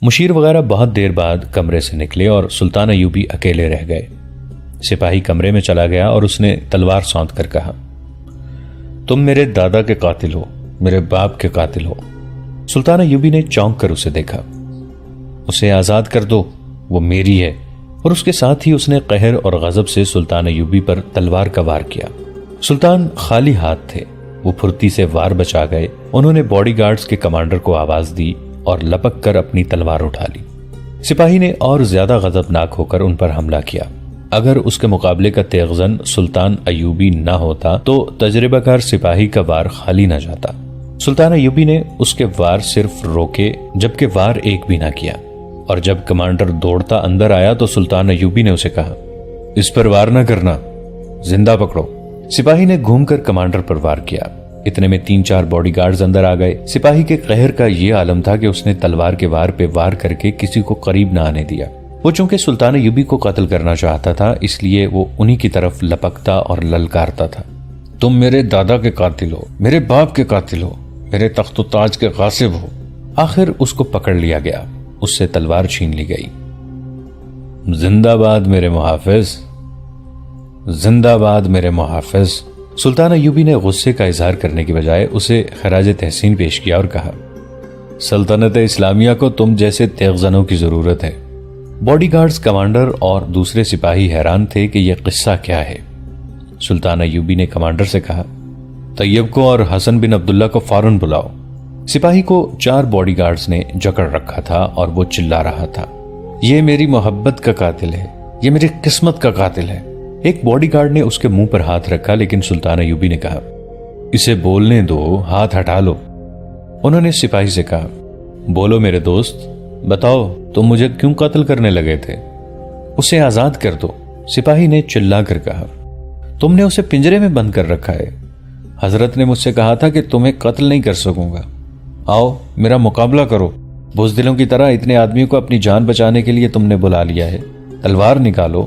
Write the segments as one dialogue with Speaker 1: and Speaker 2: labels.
Speaker 1: مشیر وغیرہ بہت دیر بعد کمرے سے نکلے اور سلطان ایوبی اکیلے رہ گئے۔ سپاہی کمرے میں چلا گیا اور اس نے تلوار سونت کر کہا، تم میرے دادا کے قاتل ہو، میرے باپ کے قاتل ہو۔ سلطان ایوبی نے چونک کر اسے دیکھا۔ اسے آزاد کر دو، وہ میری ہے، اور اس کے ساتھ ہی اس نے قہر اور غضب سے سلطان ایوبی پر تلوار کا وار کیا۔ سلطان خالی ہاتھ تھے، وہ پھرتی سے وار بچا گئے۔ انہوں نے باڈی گارڈز کے کمانڈر کو آواز دی اور لپک کر اپنی تلوار اٹھا لی۔ سپاہی نے اور زیادہ غضبناک ہو کر ان پر حملہ کیا۔ اگر اس کے مقابلے کا تیغزن سلطان ایوبی نہ ہوتا تو تجربہ کار سپاہی کا وار خالی نہ جاتا۔ سلطان ایوبی نے اس کے وار صرف روکے، جبکہ وار ایک بھی نہ کیا، اور جب کمانڈر دوڑتا اندر آیا تو سلطان ایوبی نے اسے کہا، اس پر وار نہ کرنا، زندہ پکڑو۔ سپاہی نے گھوم کر کمانڈر پر وار کیا۔ اتنے میں 3-4 باڈی گارڈز اندر آ گئے۔ سپاہی کے قہر کا یہ عالم تھا کہ اس نے تلوار کے وار پہ وار کر کے کسی کو قریب نہ آنے دیا۔ وہ چونکہ سلطان ایوبی کو قتل کرنا چاہتا تھا، اس لیے وہ انہی کی طرف لپکتا اور للکارتا تھا، تم میرے دادا کے قاتل ہو، میرے باپ کے قاتل ہو، میرے تخت و تاج کے غاصب ہو۔ آخر اس کو پکڑ لیا گیا، اس سے تلوار چھین لی گئی۔ زندہ باد میرے محافظ، زندہ باد میرے محافظ۔ سلطان ایوبی نے غصے کا اظہار کرنے کی بجائے اسے خراج تحسین پیش کیا اور کہا، سلطنت اسلامیہ کو تم جیسے تیغزنوں کی ضرورت ہے۔ باڈی گارڈز کمانڈر اور دوسرے سپاہی حیران تھے کہ یہ قصہ کیا ہے۔ سلطان ایوبی نے کمانڈر سے کہا، طیب کو اور حسن بن عبداللہ کو فوراً بلاؤ۔ سپاہی کو 4 باڈی گارڈز نے جکڑ رکھا تھا اور وہ چلا رہا تھا، یہ میری محبت کا قاتل ہے، یہ میری قسمت کا قاتل ہے۔ ایک باڈی گارڈ نے اس کے منہ پر ہاتھ رکھا، لیکن سلطان ایوبی نے کہا، اسے بولنے دو، ہاتھ ہٹا لو۔ انہوں نے سپاہی سے کہا، بولو میرے دوست، بتاؤ تم مجھے کیوں قتل کرنے لگے تھے؟ اسے آزاد کر دو۔ سپاہی نے چلا کر کہا، تم نے اسے پنجرے میں بند کر رکھا ہے، حضرت نے مجھ سے کہا تھا کہ تمہیں قتل نہیں کر سکوں گا، آؤ میرا مقابلہ کرو۔ بزدلوں کی طرح اتنے آدمیوں کو اپنی جان بچانے کے لیے تم نے بلا لیا ہے، تلوار نکالو،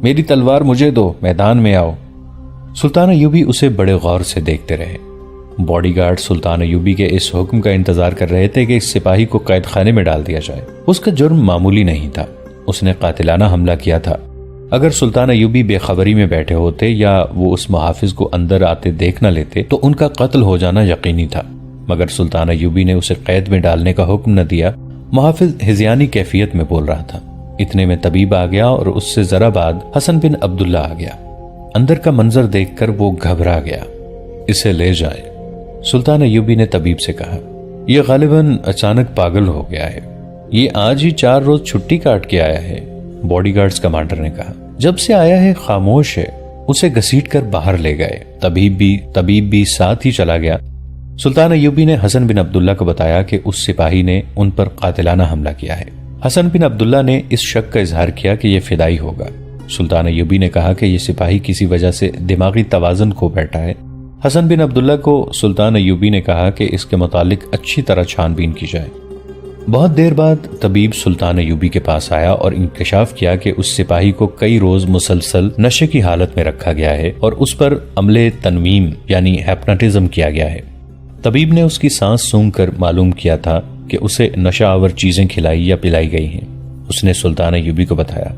Speaker 1: میری تلوار مجھے دو، میدان میں آؤ۔ سلطان ایوبی اسے بڑے غور سے دیکھتے رہے۔ باڈی گارڈ سلطان ایوبی کے اس حکم کا انتظار کر رہے تھے کہ اس سپاہی کو قید خانے میں ڈال دیا جائے۔ اس کا جرم معمولی نہیں تھا، اس نے قاتلانہ حملہ کیا تھا۔ اگر سلطان ایوبی بے خبری میں بیٹھے ہوتے یا وہ اس محافظ کو اندر آتے دیکھ نہ لیتے تو ان کا قتل ہو جانا یقینی تھا، مگر سلطان ایوبی نے اسے قید میں ڈالنے کا حکم نہ دیا۔ محافظ ہذیانی کیفیت میں بول رہا تھا۔ اتنے میں طبیب آ گیا اور اس سے ذرا بعد حسن بن عبداللہ آ گیا۔ اندر کا منظر دیکھ کر وہ گھبرا گیا۔ اسے لے جائیں، سلطان ایوبی نے طبیب سے کہا، یہ غالباً اچانک پاگل ہو گیا ہے، یہ آج ہی 4 روز چھٹی کاٹ کے آیا ہے۔ باڈی گارڈز کمانڈر نے کہا، جب سے آیا ہے خاموش ہے۔ اسے گھسیٹ کر باہر لے گئے۔ طبیب بھی ساتھ ہی چلا گیا۔ سلطان ایوبی نے حسن بن عبداللہ کو بتایا کہ اس سپاہی نے ان پر قاتلانہ حملہ کیا ہے۔ حسن بن عبداللہ نے اس شک کا اظہار کیا کہ یہ فدائی ہوگا۔ سلطان ایوبی نے کہا کہ یہ سپاہی کسی وجہ سے دماغی توازن کھو بیٹھا ہے۔ حسن بن عبداللہ کو سلطان ایوبی نے کہا کہ اس کے متعلق اچھی طرح چھان بین کی جائے۔ بہت دیر بعد طبیب سلطان ایوبی کے پاس آیا اور انکشاف کیا کہ اس سپاہی کو کئی روز مسلسل نشے کی حالت میں رکھا گیا ہے اور اس پر عملے تنویم یعنی ہیپناٹزم کیا گیا ہے۔ طبیب نے اس کی سانس سونگھ کر معلوم کیا تھا کہ اسے نشہ آور چیزیں کھلائی یا پلائی گئی ہیں۔ اس نے سلطان ایوبی کو بتایا،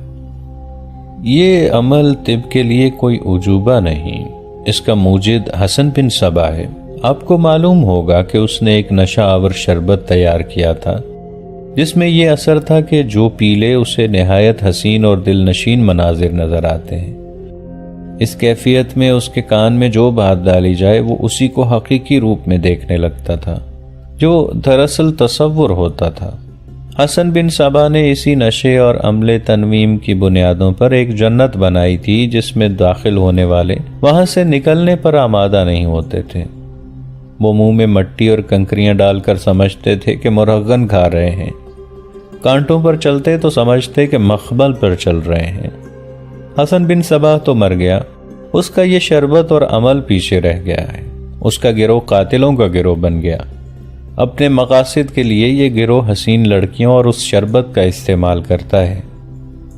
Speaker 1: یہ عمل طب کے لیے کوئی عجوبہ نہیں، اس کا موجد حسن بن صبا ہے۔ آپ کو معلوم ہوگا کہ اس نے ایک نشہ آور شربت تیار کیا تھا جس میں یہ اثر تھا کہ جو پی لے اسے نہایت حسین اور دل نشین مناظر نظر آتے ہیں۔ اس کیفیت میں اس کے کان میں جو بات ڈالی جائے وہ اسی کو حقیقی روپ میں دیکھنے لگتا تھا جو دراصل تصور ہوتا تھا۔ حسن بن صبا نے اسی نشے اور عمل تنویم کی بنیادوں پر ایک جنت بنائی تھی جس میں داخل ہونے والے وہاں سے نکلنے پر آمادہ نہیں ہوتے تھے۔ وہ منہ میں مٹی اور کنکریاں ڈال کر سمجھتے تھے کہ مرغن کھا رہے ہیں، کانٹوں پر چلتے تو سمجھتے کہ مخمل پر چل رہے ہیں۔ حسن بن صبا تو مر گیا، اس کا یہ شربت اور عمل پیچھے رہ گیا ہے۔ اس کا گروہ قاتلوں کا گروہ بن گیا۔ اپنے مقاصد کے لیے یہ گروہ حسین لڑکیوں اور اس شربت کا استعمال کرتا ہے۔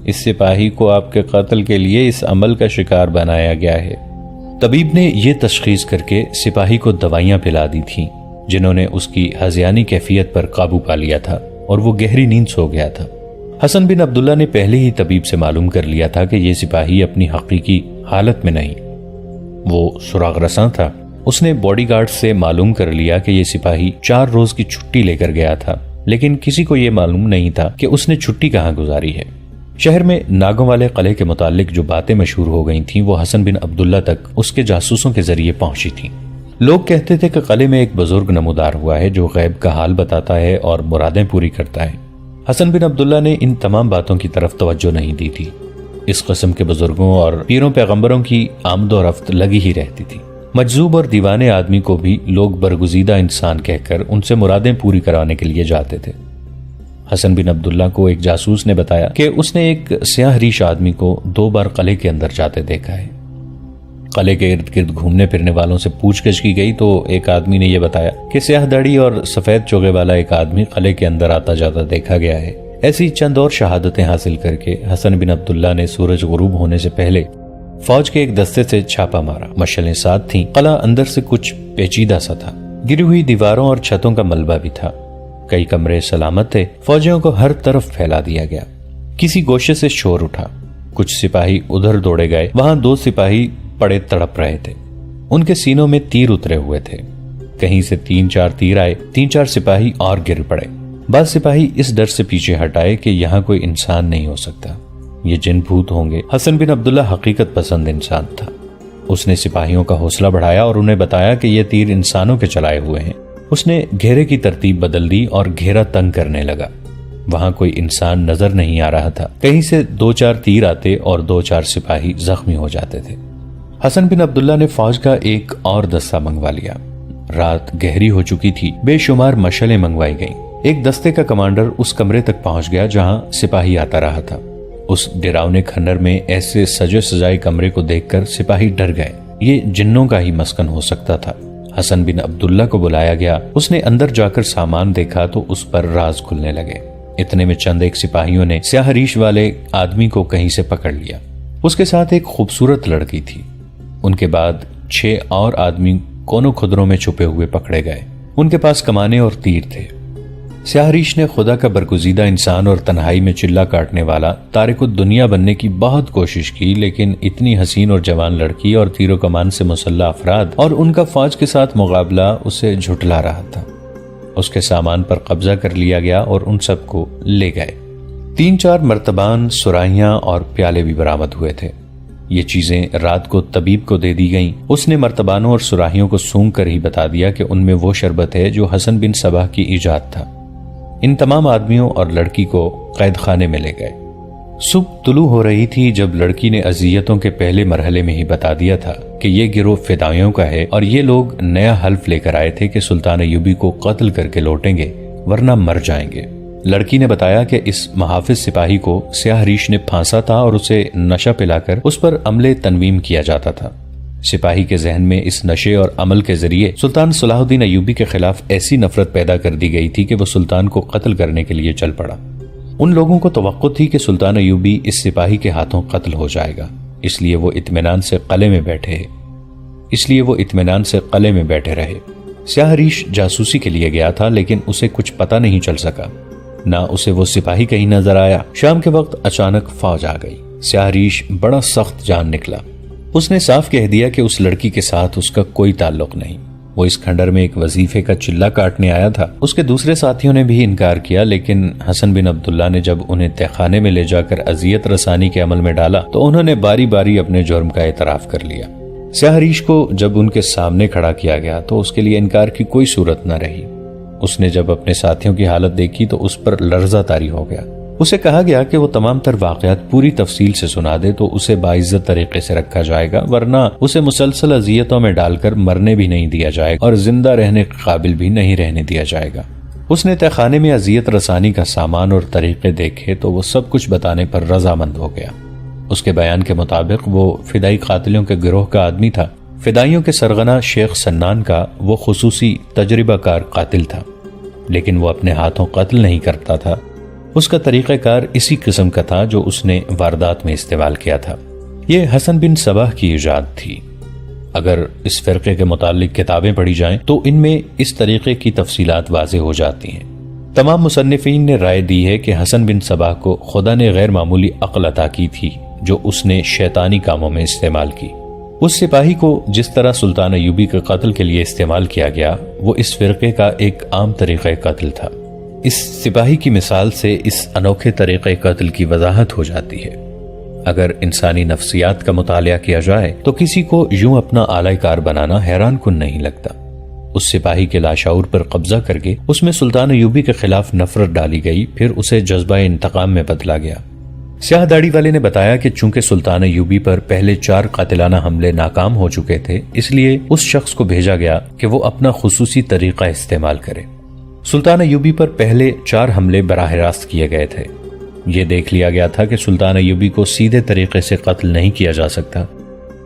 Speaker 1: اس سپاہی کو آپ کے قتل کے لیے اس عمل کا شکار بنایا گیا ہے۔ طبیب نے یہ تشخیص کر کے سپاہی کو دوائیاں پلا دی تھیں جنہوں نے اس کی ہذیانی کیفیت پر قابو پا لیا تھا۔ اور وہ گہری نیند سو گیا تھا۔ حسن بن عبداللہ نے پہلے ہی طبیب سے معلوم کر لیا تھا کہ یہ سپاہی اپنی حقیقی حالت میں نہیں، وہ سراغ رساں تھا۔ اس نے باڈی گارڈ سے معلوم کر لیا کہ یہ سپاہی 4 روز کی چھٹی لے کر گیا تھا، لیکن کسی کو یہ معلوم نہیں تھا کہ اس نے چھٹی کہاں گزاری ہے۔ شہر میں ناگوں والے قلعے کے متعلق جو باتیں مشہور ہو گئی تھیں وہ حسن بن عبداللہ تک اس کے جاسوسوں کے ذریعے پہنچی تھیں۔ لوگ کہتے تھے کہ قلعے میں ایک بزرگ نمودار ہوا ہے جو غیب کا حال بتاتا ہے اور مرادیں پوری کرتا ہے۔ حسن بن عبداللہ نے ان تمام باتوں کی طرف توجہ نہیں دی تھی۔ اس قسم کے بزرگوں اور پیروں پیغمبروں کی آمد و رفت لگی ہی رہتی تھی۔ مجذوب اور دیوانے آدمی کو بھی لوگ برگزیدہ انسان کہہ کر ان سے مرادیں پوری کرانے کے لیے جاتے تھے۔ حسن بن عبداللہ کو ایک جاسوس نے بتایا کہ اس نے ایک سیاہ ریش آدمی کو 2 بار قلعے کے اندر جاتے دیکھا ہے۔ قلعے کے ارد گرد گھومنے پھرنے والوں سے پوچھ گچھ کی گئی تو ایک آدمی نے یہ بتایا کہ سیاہ داڑھی اور سفید چوغے والا ایک آدمی قلعے کے اندر آتا جاتا دیکھا گیا ہے۔ ایسی چند اور شہادتیں حاصل کر کے حسن بن عبداللہ نے سورج غروب ہونے سے پہلے فوج کے ایک دستے سے چھاپا مارا۔ مشعلیں ساتھ تھیں۔ قلعہ اندر سے کچھ پیچیدہ سا تھا، گری ہوئی دیواروں اور چھتوں کا ملبہ بھی تھا۔ کئی کمرے سلامت تھے۔ فوجیوں کو ہر طرف پھیلا دیا گیا۔ کسی گوشے سے شور اٹھا، کچھ سپاہی ادھر دوڑے گئے۔ وہاں 2 سپاہی پڑے تڑپ رہے تھے، ان کے سینوں میں تیر اترے ہوئے تھے۔ کہیں سے 3-4 تیر آئے، 3-4 سپاہی اور گر پڑے۔ بعض سپاہی اس ڈر سے پیچھے ہٹائے کہ یہاں کوئی انسان نہیں ہو سکتا، یہ جن بھوت ہوں گے۔ حسن بن عبداللہ حقیقت پسند انسان تھا۔ اس نے سپاہیوں کا حوصلہ بڑھایا اور انہیں بتایا کہ یہ تیر انسانوں کے چلائے ہوئے ہیں۔ اس نے گھیرے کی ترتیب بدل دی اور گھیرا تنگ کرنے لگا۔ وہاں کوئی انسان نظر نہیں آ رہا تھا۔ کہیں سے 2-4 تیر آتے اور 2-4 سپاہی زخمی ہو جاتے تھے۔ حسن بن عبداللہ نے فوج کا ایک اور دستہ منگوا لیا۔ رات گہری ہو چکی تھی، بے شمار مشعلیں منگوائی گئیں۔ ایک دستے کا کمانڈر اس کمرے تک پہنچ گیا جہاں سپاہی آتا رہا تھا۔ اس ڈراونے کھنڈر میں ایسے سجے سجائے کمرے کو دیکھ کر سپاہی ڈر گئے۔ یہ جنوں کا ہی مسکن ہو سکتا تھا۔ حسن بن عبداللہ کو بلایا گیا۔ اس نے اندر جا کر سامان دیکھا تو اس پر راز کھلنے لگے۔ اتنے میں چند ایک سپاہیوں نے سیاہ ریش والے آدمی کو کہیں سے پکڑ لیا۔ اس کے ساتھ ایک خوبصورت لڑکی تھی۔ ان کے بعد 6 اور آدمی کونوں خدروں میں چھپے ہوئے پکڑے گئے۔ ان کے پاس کمانے اور تیر تھے۔ سیاہ ریش نے خدا کا برگزیدہ انسان اور تنہائی میں چلہ کاٹنے والا تارک الدنیا بننے کی بہت کوشش کی، لیکن اتنی حسین اور جوان لڑکی اور تیر و کمان سے مسلح افراد اور ان کا فوج کے ساتھ مقابلہ اسے جھٹلا رہا تھا۔ اس کے سامان پر قبضہ کر لیا گیا اور ان سب کو لے گئے۔ 3-4 مرتبان، سرائیاں اور پیالے بھی برآمد ہوئے تھے۔ یہ چیزیں رات کو طبیب کو دے دی گئیں۔ اس نے مرتبانوں اور سراہیوں کو سونگ کر ہی بتا دیا کہ ان میں وہ شربت ہے جو حسن بن صباح کی ایجاد تھا۔ ان تمام آدمیوں اور لڑکی کو قید خانے میں لے گئے۔ صبح طلوع ہو رہی تھی جب لڑکی نے اذیتوں کے پہلے مرحلے میں ہی بتا دیا تھا کہ یہ گروہ فدائیوں کا ہے اور یہ لوگ نیا حلف لے کر آئے تھے کہ سلطان ایوبی کو قتل کر کے لوٹیں گے ورنہ مر جائیں گے۔ لڑکی نے بتایا کہ اس محافظ سپاہی کو سیاہ ریش نے پھانسا تھا اور اسے نشہ پلا کر اس پر عملے تنویم کیا جاتا تھا۔ سپاہی کے ذہن میں اس نشے اور عمل کے ذریعے سلطان صلاح الدین ایوبی کے خلاف ایسی نفرت پیدا کر دی گئی تھی کہ وہ سلطان کو قتل کرنے کے لیے چل پڑا۔ ان لوگوں کو توقع تھی کہ سلطان ایوبی اس سپاہی کے ہاتھوں قتل ہو جائے گا، اس لیے وہ اطمینان سے قلعے میں بیٹھے رہے۔ سیاہ ریش جاسوسی کے لیے گیا تھا لیکن اسے کچھ پتہ نہیں چل سکا، نہ اسے وہ سپاہی کہیں نظر آیا۔ شام کے وقت اچانک فوج آ گئی۔ سیاہ ریش بڑا سخت جان نکلا۔ اس نے صاف کہہ دیا کہ اس لڑکی کے ساتھ اس کا کوئی تعلق نہیں۔ وہ اس کھنڈر میں ایک وظیفے کا چلہ کاٹنے آیا تھا۔ اس کے دوسرے ساتھیوں نے بھی انکار کیا، لیکن حسن بن عبداللہ نے جب انہیں تہخانے میں لے جا کر اذیت رسانی کے عمل میں ڈالا تو انہوں نے باری باری اپنے جرم کا اعتراف کر لیا۔ سیاہ ریش کو جب ان کے سامنے کھڑا کیا گیا تو اس کے لیے انکار کی کوئی صورت نہ رہی۔ اس نے جب اپنے ساتھیوں کی حالت دیکھی تو اس پر لرزہ طاری ہو گیا۔ اسے کہا گیا کہ وہ تمام تر واقعات پوری تفصیل سے سنا دے تو اسے باعزت طریقے سے رکھا جائے گا، ورنہ اسے مسلسل اذیتوں میں ڈال کر مرنے بھی نہیں دیا جائے گا اور زندہ رہنے کے قابل بھی نہیں رہنے دیا جائے گا۔ اس نے تہخانے میں اذیت رسانی کا سامان اور طریقے دیکھے تو وہ سب کچھ بتانے پر رضامند ہو گیا۔ اس کے بیان کے مطابق وہ فدائی قاتلوں کے گروہ کا آدمی تھا۔ فدائیوں کے سرغنہ شیخ سنان کا وہ خصوصی تجربہ کار قاتل تھا، لیکن وہ اپنے ہاتھوں قتل نہیں کرتا تھا۔ اس کا طریقہ کار اسی قسم کا تھا جو اس نے واردات میں استعمال کیا تھا۔ یہ حسن بن صباح کی ایجاد تھی۔ اگر اس فرقے کے متعلق کتابیں پڑھی جائیں تو ان میں اس طریقے کی تفصیلات واضح ہو جاتی ہیں۔ تمام مصنفین نے رائے دی ہے کہ حسن بن صباح کو خدا نے غیر معمولی عقل عطا کی تھی جو اس نے شیطانی کاموں میں استعمال کی۔ اس سپاہی کو جس طرح سلطان ایوبی کے قتل کے لیے استعمال کیا گیا وہ اس فرقے کا ایک عام طریقہ قتل تھا۔ اس سپاہی کی مثال سے اس انوکھے طریقہ قتل کی وضاحت ہو جاتی ہے۔ اگر انسانی نفسیات کا مطالعہ کیا جائے تو کسی کو یوں اپنا آلہ کار بنانا حیران کن نہیں لگتا۔ اس سپاہی کے لاشعور پر قبضہ کر کے اس میں سلطان ایوبی کے خلاف نفرت ڈالی گئی، پھر اسے جذبہ انتقام میں بدلا گیا۔ سیاہ داڑھی والے نے بتایا کہ چونکہ سلطان ایوبی پر پہلے 4 قاتلانہ حملے ناکام ہو چکے تھے، اس لیے اس شخص کو بھیجا گیا کہ وہ اپنا خصوصی طریقہ استعمال کرے۔ سلطان ایوبی پر پہلے 4 حملے براہ راست کیے گئے تھے۔ یہ دیکھ لیا گیا تھا کہ سلطان ایوبی کو سیدھے طریقے سے قتل نہیں کیا جا سکتا۔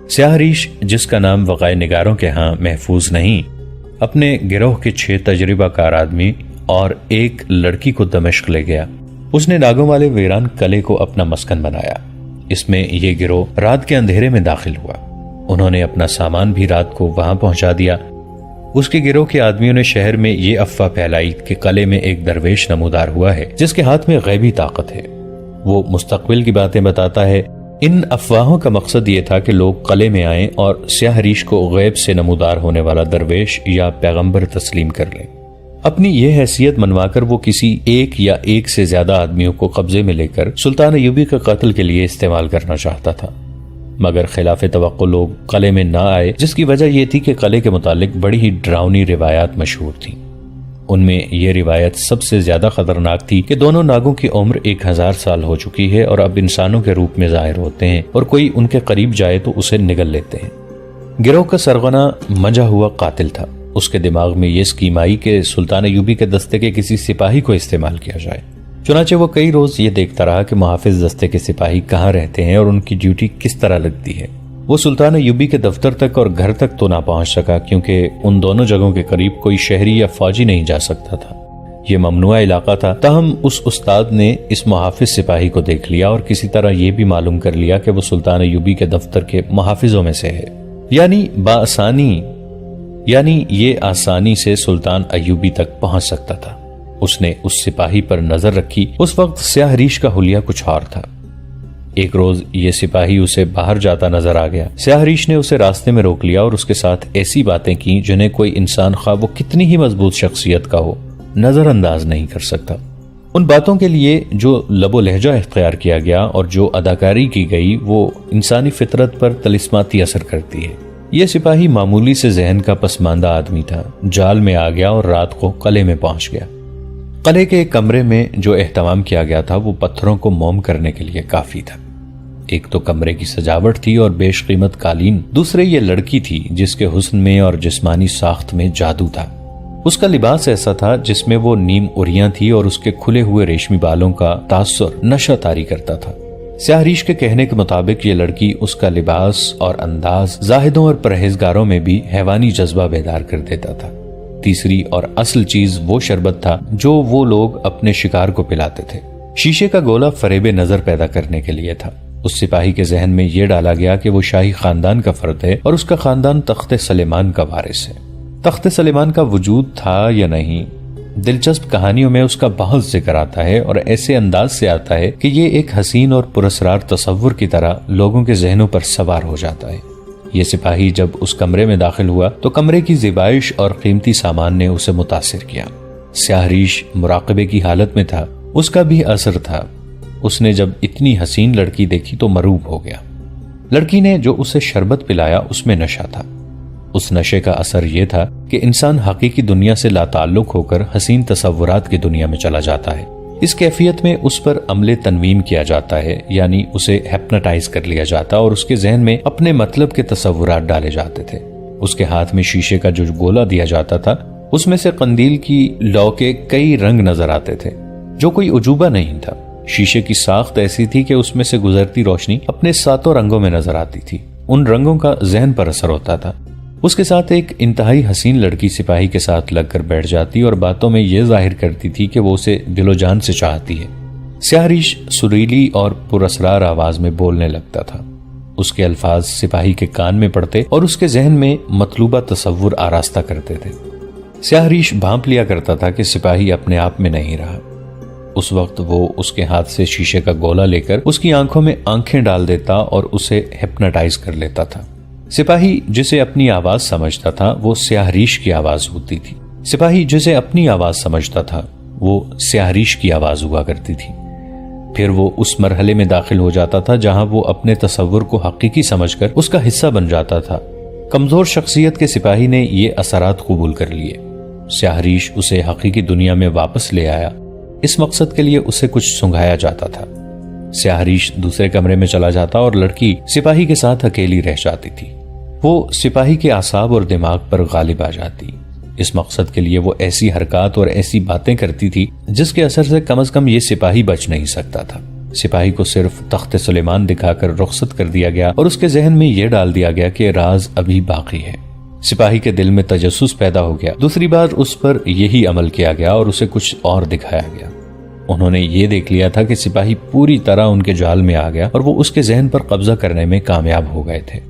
Speaker 1: سیاہ ریش، جس کا نام وقائع نگاروں کے ہاں محفوظ نہیں، اپنے گروہ کے 6 تجربہ کار آدمی اور ایک لڑکی کو دمشق لے گیا۔ اس نے ناگوں والے ویران قلعے کو اپنا مسکن بنایا۔ اس میں یہ گروہ رات کے اندھیرے میں داخل ہوا۔ انہوں نے اپنا سامان بھی رات کو وہاں پہنچا دیا۔ اس کے گروہ کے آدمیوں نے شہر میں یہ افواہ پھیلائی کہ قلعے میں ایک درویش نمودار ہوا ہے جس کے ہاتھ میں غیبی طاقت ہے، وہ مستقبل کی باتیں بتاتا ہے۔ ان افواہوں کا مقصد یہ تھا کہ لوگ قلعے میں آئیں اور سیاہ ریش کو غیب سے نمودار ہونے والا درویش یا پیغمبر تسلیم کر لیں۔ اپنی یہ حیثیت منوا کر وہ کسی ایک یا ایک سے زیادہ آدمیوں کو قبضے میں لے کر سلطان ایوبی کے قتل کے لیے استعمال کرنا چاہتا تھا، مگر خلاف توقع لوگ قلعے میں نہ آئے، جس کی وجہ یہ تھی کہ قلعے کے متعلق بڑی ہی ڈراؤنی روایات مشہور تھیں۔ ان میں یہ روایت سب سے زیادہ خطرناک تھی کہ دونوں ناگوں کی عمر 1000 سال ہو چکی ہے اور اب انسانوں کے روپ میں ظاہر ہوتے ہیں، اور کوئی ان کے قریب جائے تو اسے نگل لیتے ہیں۔ گروہ کا سرغنہ منجا ہوا قاتل تھا۔ اس کے دماغ میں یہ اسکیم آئی کہ سلطان ایوبی کے دستے کے کسی سپاہی کو استعمال کیا جائے۔ چنانچہ وہ کئی روز یہ دیکھتا رہا کہ محافظ دستے کے سپاہی کہاں رہتے ہیں اور ان کی ڈیوٹی کس طرح لگتی ہے۔ وہ سلطان ایوبی کے دفتر تک اور گھر تک تو نہ پہنچ سکا کیونکہ ان دونوں جگہوں کے قریب کوئی شہری یا فوجی نہیں جا سکتا تھا۔ یہ ممنوع علاقہ تھا، تاہم اس استاد نے اس محافظ سپاہی کو دیکھ لیا اور کسی طرح یہ بھی معلوم کر لیا کہ وہ سلطان ایوبی کے دفتر کے محافظوں میں سے ہے، یعنی یہ آسانی سے سلطان ایوبی تک پہنچ سکتا تھا۔ اس نے اس سپاہی پر نظر رکھی۔ اس وقت سیاہ ریش کا حلیہ کچھ اور تھا۔ ایک روز یہ سپاہی اسے باہر جاتا نظر آ گیا۔ سیاہ ریش نے اسے راستے میں روک لیا اور اس کے ساتھ ایسی باتیں کی جنہیں کوئی انسان خواہ وہ کتنی ہی مضبوط شخصیت کا ہو نظر انداز نہیں کر سکتا۔ ان باتوں کے لیے جو لب و لہجہ اختیار کیا گیا اور جو اداکاری کی گئی وہ انسانی فطرت پر طلسماتی اثر کرتی ہے۔ یہ سپاہی معمولی سے ذہن کا پسماندہ آدمی تھا، جال میں آ گیا اور رات کو قلعے میں پہنچ گیا۔ قلعے کے ایک کمرے میں جو اہتمام کیا گیا تھا وہ پتھروں کو موم کرنے کے لیے کافی تھا۔ ایک تو کمرے کی سجاوٹ تھی اور بیش قیمت قالین، دوسرے یہ لڑکی تھی جس کے حسن میں اور جسمانی ساخت میں جادو تھا۔ اس کا لباس ایسا تھا جس میں وہ نیم اریاں تھی اور اس کے کھلے ہوئے ریشمی بالوں کا تاثر نشہ طاری کرتا تھا۔ سیاہ ریش کے کہنے کے مطابق یہ لڑکی اس کا لباس اور انداز زاہدوں اور پرہیزگاروں میں بھی حیوانی جذبہ بیدار کر دیتا تھا۔ تیسری اور اصل چیز وہ شربت تھا جو وہ لوگ اپنے شکار کو پلاتے تھے۔ شیشے کا گولا فریب نظر پیدا کرنے کے لیے تھا۔ اس سپاہی کے ذہن میں یہ ڈالا گیا کہ وہ شاہی خاندان کا فرد ہے اور اس کا خاندان تخت سلیمان کا وارث ہے۔ تخت سلیمان کا وجود تھا یا نہیں، دلچسپ کہانیوں میں اس کا بہت ذکر آتا ہے اور ایسے انداز سے آتا ہے کہ یہ ایک حسین اور پراسرار تصور کی طرح لوگوں کے ذہنوں پر سوار ہو جاتا ہے۔ یہ سپاہی جب اس کمرے میں داخل ہوا تو کمرے کی زیبائش اور قیمتی سامان نے اسے متاثر کیا۔ سیاہ ریش مراقبے کی حالت میں تھا، اس کا بھی اثر تھا۔ اس نے جب اتنی حسین لڑکی دیکھی تو مروب ہو گیا۔ لڑکی نے جو اسے شربت پلایا اس میں نشہ تھا۔ اس نشے کا اثر یہ تھا کہ انسان حقیقی دنیا سے لا تعلق ہو کر حسین تصورات کی دنیا میں چلا جاتا ہے۔ اس کیفیت میں اس پر عمل تنویم کیا جاتا ہے، یعنی اسے ہیپناٹائز کر لیا جاتا اور اس کے ذہن میں اپنے مطلب کے تصورات ڈالے جاتے تھے۔ اس کے ہاتھ میں شیشے کا جو گولا دیا جاتا تھا اس میں سے قندیل کی لو کے کئی رنگ نظر آتے تھے، جو کوئی عجوبہ نہیں تھا۔ شیشے کی ساخت ایسی تھی کہ اس میں سے گزرتی روشنی اپنے 7 رنگوں میں نظر آتی تھی۔ ان رنگوں کا ذہن پر اثر ہوتا تھا۔ اس کے ساتھ ایک انتہائی حسین لڑکی سپاہی کے ساتھ لگ کر بیٹھ جاتی اور باتوں میں یہ ظاہر کرتی تھی کہ وہ اسے دل و جان سے چاہتی ہے۔ سیاہ ریش سریلی اور پراسرار آواز میں بولنے لگتا تھا۔ اس کے الفاظ سپاہی کے کان میں پڑتے اور اس کے ذہن میں مطلوبہ تصور آراستہ کرتے تھے۔ سیاہ ریش بھانپ لیا کرتا تھا کہ سپاہی اپنے آپ میں نہیں رہا۔ اس وقت وہ اس کے ہاتھ سے شیشے کا گولا لے کر اس کی آنکھوں میں آنکھیں ڈال دیتا اور اسے ہپناٹائز کر لیتا تھا۔ سپاہی جسے اپنی آواز سمجھتا تھا وہ سیاہ ریش کی آواز ہوتی تھی، سپاہی جسے اپنی آواز سمجھتا تھا وہ سیاہ ریش کی آواز ہوا کرتی تھی۔ پھر وہ اس مرحلے میں داخل ہو جاتا تھا جہاں وہ اپنے تصور کو حقیقی سمجھ کر اس کا حصہ بن جاتا تھا۔ کمزور شخصیت کے سپاہی نے یہ اثرات قبول کر لیے۔ سیاہ ریش اسے حقیقی دنیا میں واپس لے آیا۔ اس مقصد کے لیے اسے کچھ سنگھایا جاتا تھا۔ سیاہ ریش دوسرے کمرے میں چلا جاتا اور لڑکی سپاہی کے ساتھ اکیلی رہ جاتی تھی۔ وہ سپاہی کے اعصاب اور دماغ پر غالب آ جاتی۔ اس مقصد کے لیے وہ ایسی حرکات اور ایسی باتیں کرتی تھی جس کے اثر سے کم از کم یہ سپاہی بچ نہیں سکتا تھا۔ سپاہی کو صرف تخت سلیمان دکھا کر رخصت کر دیا گیا اور اس کے ذہن میں یہ ڈال دیا گیا کہ راز ابھی باقی ہے۔ سپاہی کے دل میں تجسس پیدا ہو گیا۔ دوسری بار اس پر یہی عمل کیا گیا اور اسے کچھ اور دکھایا گیا۔ انہوں نے یہ دیکھ لیا تھا کہ سپاہی پوری طرح ان کے جال میں آ گیا اور وہ اس کے ذہن پر قبضہ کرنے میں کامیاب ہو گئے تھے۔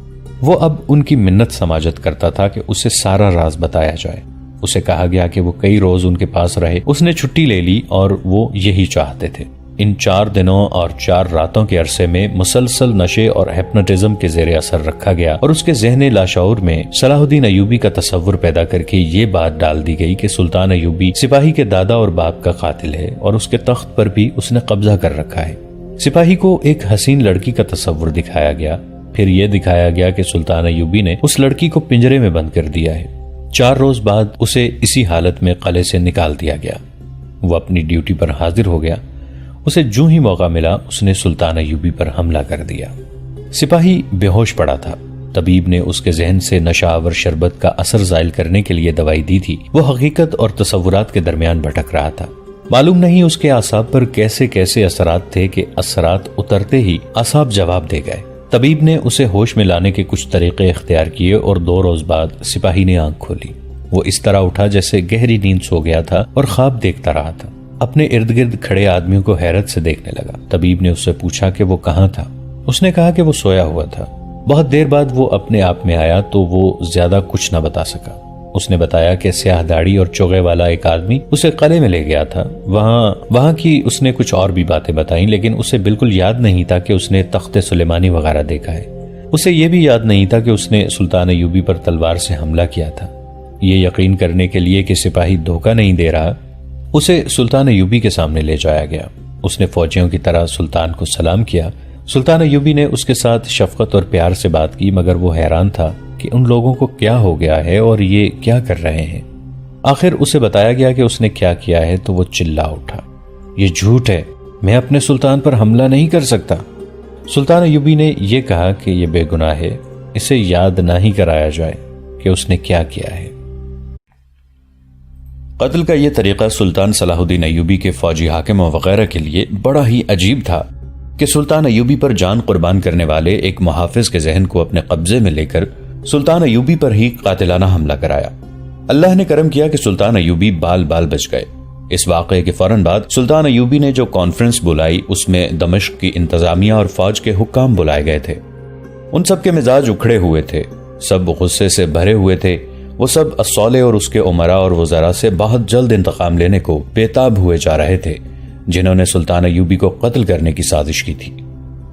Speaker 1: وہ اب ان کی منت سماجت کرتا تھا کہ اسے سارا راز بتایا جائے۔ اسے کہا گیا کہ وہ کئی روز ان کے پاس رہے۔ اس نے چھٹی لے لی اور وہ یہی چاہتے تھے۔ ان 4 دنوں اور 4 راتوں کے عرصے میں مسلسل نشے اور ہپنوٹزم کے زیر اثر رکھا گیا اور اس کے ذہن لاشعور میں صلاح الدین ایوبی کا تصور پیدا کر کے یہ بات ڈال دی گئی کہ سلطان ایوبی سپاہی کے دادا اور باپ کا قاتل ہے اور اس کے تخت پر بھی اس نے قبضہ کر رکھا ہے۔ سپاہی کو ایک حسین لڑکی کا تصور دکھایا گیا۔ پھر یہ دکھایا گیا کہ سلطان ایوبی نے اس لڑکی کو پنجرے میں بند کر دیا ہے۔ 4 روز بعد اسے اسی حالت میں قلعے سے نکال دیا گیا۔ وہ اپنی ڈیوٹی پر حاضر ہو گیا۔ اسے جو ہی موقع ملا اس نے سلطان ایوبی پر حملہ کر دیا۔ سپاہی بے ہوش پڑا تھا۔ طبیب نے اس کے ذہن سے نشہ آور شربت کا اثر زائل کرنے کے لیے دوائی دی تھی۔ وہ حقیقت اور تصورات کے درمیان بھٹک رہا تھا۔ معلوم نہیں اس کے اعصاب پر کیسے کیسے اثرات تھے کہ اثرات اترتے ہی اعصاب جواب دے گئے۔ طبیب نے اسے ہوش میں لانے کے کچھ طریقے اختیار کیے اور 2 روز بعد سپاہی نے آنکھ کھولی۔ وہ اس طرح اٹھا جیسے گہری نیند سو گیا تھا اور خواب دیکھتا رہا تھا۔ اپنے ارد گرد کھڑے آدمیوں کو حیرت سے دیکھنے لگا۔ طبیب نے اس سے پوچھا کہ وہ کہاں تھا۔ اس نے کہا کہ وہ سویا ہوا تھا۔ بہت دیر بعد وہ اپنے آپ میں آیا تو وہ زیادہ کچھ نہ بتا سکا۔ اس نے بتایا کہ سیاہ داڑھی اور چوغے والا ایک آدمی اسے قلعے میں لے گیا تھا۔ وہاں کی اس نے کچھ اور بھی باتیں بتائیں، لیکن اسے بالکل یاد نہیں تھا کہ اس نے تخت سلیمانی وغیرہ دیکھا ہے۔ اسے یہ بھی یاد نہیں تھا کہ اس نے سلطان ایوبی پر تلوار سے حملہ کیا تھا۔ یہ یقین کرنے کے لیے کہ سپاہی دھوکہ نہیں دے رہا، اسے سلطان ایوبی کے سامنے لے جایا گیا۔ اس نے فوجیوں کی طرح سلطان کو سلام کیا۔ سلطان ایوبی نے اس کے ساتھ شفقت اور پیار سے بات کی، مگر وہ حیران تھا کہ ان لوگوں کو کیا ہو گیا ہے اور یہ کیا کر رہے ہیں۔ آخر اسے بتایا گیا کہ اس نے کیا کیا ہے تو وہ چلا اٹھا، یہ جھوٹ ہے، میں اپنے سلطان پر حملہ نہیں کر سکتا۔ سلطان ایوبی نے یہ کہا کہ یہ بے گناہ ہے، اسے یاد نہ ہی کرایا جائے کہ اس نے کیا کیا ہے۔ قتل کا یہ طریقہ سلطان صلاح الدین ایوبی کے فوجی حاکموں وغیرہ کے لیے بڑا ہی عجیب تھا کہ سلطان ایوبی پر جان قربان کرنے والے ایک محافظ کے ذہن کو اپنے قبضے میں لے کر سلطان ایوبی پر ہی قاتلانہ حملہ کرایا۔ اللہ نے کرم کیا کہ سلطان ایوبی بال بال بچ گئے۔ اس واقعے کے فوراً بعد سلطان ایوبی نے جو کانفرنس بلائی اس میں دمشق کی انتظامیہ اور فوج کے حکام بلائے گئے تھے۔ ان سب کے مزاج اکھڑے ہوئے تھے، سب غصے سے بھرے ہوئے تھے۔ وہ سب الصالح اور اس کے امراء اور وزراء سے بہت جلد انتقام لینے کو بےتاب ہوئے جا رہے تھے، جنہوں نے سلطان ایوبی کو قتل کرنے کی سازش کی تھی۔